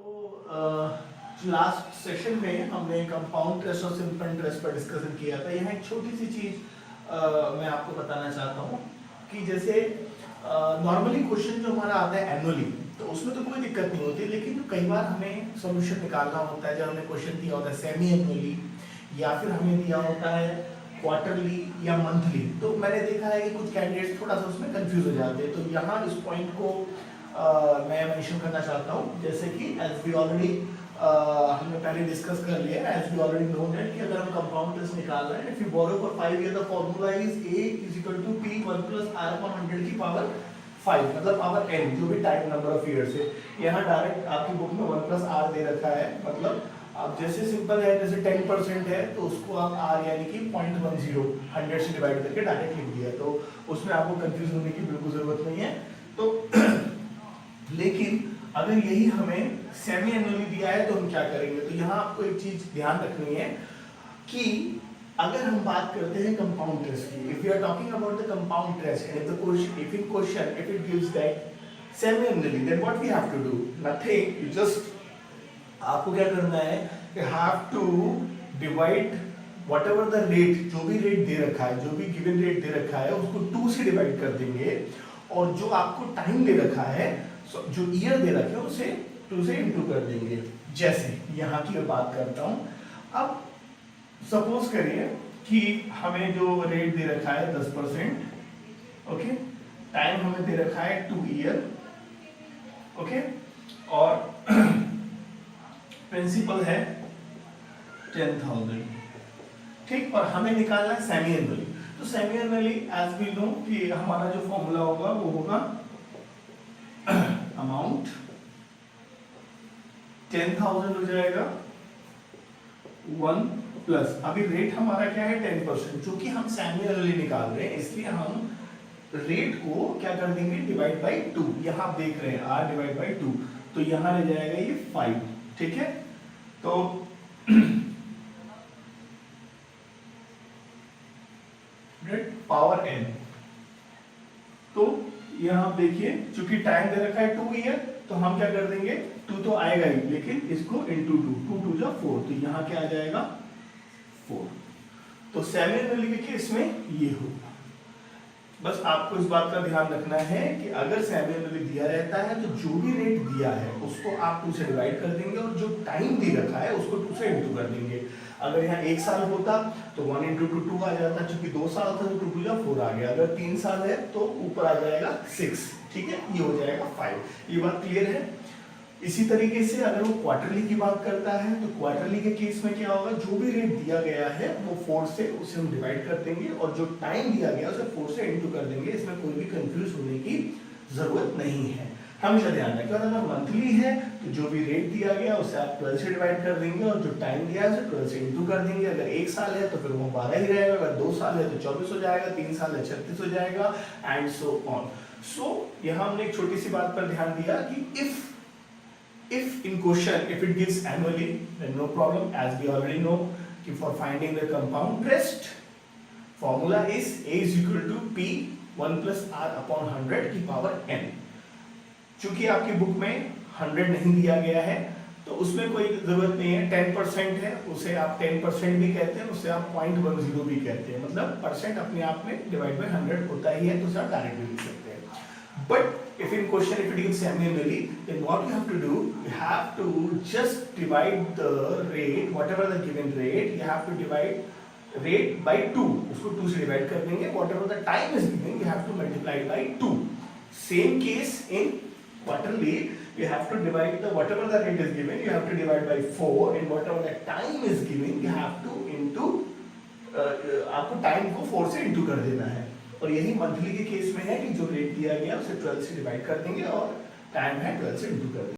जो last session में हमने कंपाउंड इंटरेस्ट और सिंपल इंटरेस्ट पर डिस्कशन किया था, यहाँ एक छोटी सी चीज मैं आपको बताना चाहता हूँ कि जैसे नॉर्मली क्वेश्चन जो हमारा आता है एनुअली, तो उसमें तो कोई दिक्कत नहीं होती, लेकिन जो कई बार हमें सोल्यूशन निकालना होता है, जब हमें क्वेश्चन दिया होता है सेमी एनुअली या फिर हमें दिया होता है क्वार्टरली या मंथली, तो मैंने देखा है कि कुछ कैंडिडेट्स थोड़ा सा उसमें कंफ्यूज हो जाते हैं। तो यहाँ इस पॉइंट को मैं मेंशन करना चाहता हूँ, जैसे कि एज वी ऑलरेडी हमने पहले डिस्कस कर लिया, as we already know that कि अगर हम कंपाउंड इंटरेस्ट निकाल रहे हैं, if you borrow for 5 year the formula is a = p 1 + r upon 100 की पावर 5, मतलब पावर n, जो भी टाइम नंबर ऑफ ईयर्स है। यहाँ डायरेक्ट आपकी बुक में 1 + r दे रखा है, मतलब अब जैसे सिंपल है, जैसे 10% है तो उसको आप r यानी कि 0.10 100 से डिवाइड करके डायरेक्ट लिख दिया, तो उसमें आपको कंफ्यूज होने की बिल्कुल जरूरत नहीं है। तो लेकिन अगर यही हमें सेमी एनुअली दिया है तो हम क्या करेंगे, तो यहाँ आपको एक चीज ध्यान रखनी है कि अगर हम बात करते हैं कंपाउंड इंटरेस्ट की, if you are talking about the compound interest and if in question if it gives that semi annually, then what we have to do, nothing, you just आपको क्या करना है कि have to divide whatever the rate, जो भी rate दे रखा है, जो भी गिवन रेट दे रखा है, उसको 2 से डिवाइड कर देंगे, और जो आपको टाइम दे रखा है, जो ईयर दे रखे हैं, उसे 2 से इंटू कर देंगे। जैसे यहाँ की मैं बात करता हूँ, अब सपोज करिए कि हमें जो रेट दे रखा है 10%, ओके, टाइम हमें दे रखा है 2 ईयर, ओके, और प्रिंसिपल है 10,000, ठीक, और हमें निकालना है सेमी एनुअली। तो semi annually as we know कि हमारा जो फॉर्मूला होगा वो होगा अमाउंट 10,000 हो जाएगा 1 प्लस, अभी रेट हमारा क्या है 10%, चूंकि हम सेमी एनुअली निकाल रहे हैं इसलिए हम रेट को क्या कर देंगे, डिवाइड बाई 2, यहाँ आप देख रहे हैं r डिवाइड बाई 2, तो यहाँ रह जाएगा ये 5, ठीक है। तो पावर n, तो यहाँ आप देखिए चूंकि टाइम दे रखा है 2 ईयर, तो हम क्या कर देंगे, 2 तो आएगा ही, लेकिन इसको इंटू 2 2 जा 4, तो यहाँ क्या आ जाएगा 4। तो सेमी एनुअली के केस में ये होगा। बस आपको इस बात का ध्यान रखना है कि अगर सेमी एनुअली दिया रहता है तो जो भी रेट दिया है उसको आप 2 से डिवाइड कर देंगे, और जो टाइम दे रखा है उसको 2 से इंटू कर देंगे। अगर यहाँ 1 साल होता तो 1 × 2 आ जाता, चूंकि 2 साल था तो 2 × 4 आ गया, अगर 3 साल है तो ऊपर आ जाएगा 6, ठीक है, ये हो जाएगा 5। ये बात क्लियर है। इसी तरीके से अगर वो क्वार्टरली की बात करता है तो क्वार्टरली के केस में क्या होगा, जो भी रेट दिया गया है वो 4 से उसे हम डिवाइड कर देंगे, और जो टाइम दिया गया उसे 4 से इंटू कर देंगे। इसमें कोई भी कंफ्यूज होने की जरूरत नहीं है, हमेशा ध्यान रखें। और अगर मंथली है तो जो भी रेट दिया गया उसे आप 12 से डिवाइड कर देंगे, और जो टाइम दिया है उसे 12 से इंटू कर देंगे। अगर 1 साल है तो फिर वो 12 ही रहेगा, अगर 2 साल है तो 24 हो जाएगा, 3 साल है 36 हो जाएगा, एंड सो ऑन। सो यहाँ हमने एक छोटी सी बात पर ध्यान दिया कि if in question if it gives annually, then no problem, as we already know कि for finding the compound interest formula is a = p 1 + r upon 100 की पावर n। चूंकि आपकी बुक में 100 नहीं दिया गया है तो उसमें कोई जरूरत नहीं है, 10% है, उसे आप 10% भी कहते हैं, उसे आप 0.10 भी कहते हैं, मतलब परसेंट अपने आप में डिवाइड बाय 100 होता ही है, तो उसे आप डायरेक्ट भी लिख सकते हैं। But if in question if it gives semi annually, then what you have to do, you have to just divide the rate, whatever the given rate, you have to divide rate by 2, उसको 2 से divide कर देंगे, whatever the time is given you have to multiply by 2। same case in quarterly, you have to divide the whatever the rate is given you have to divide by 4, and whatever the time is given you have to into आपको time को 4 से into कर देना है। और यही monthly के case में है कि जो रेट दिया गया उसे 12 से डिवाइड कर देंगे और टाइम है 12 से इंटू कर देंगे।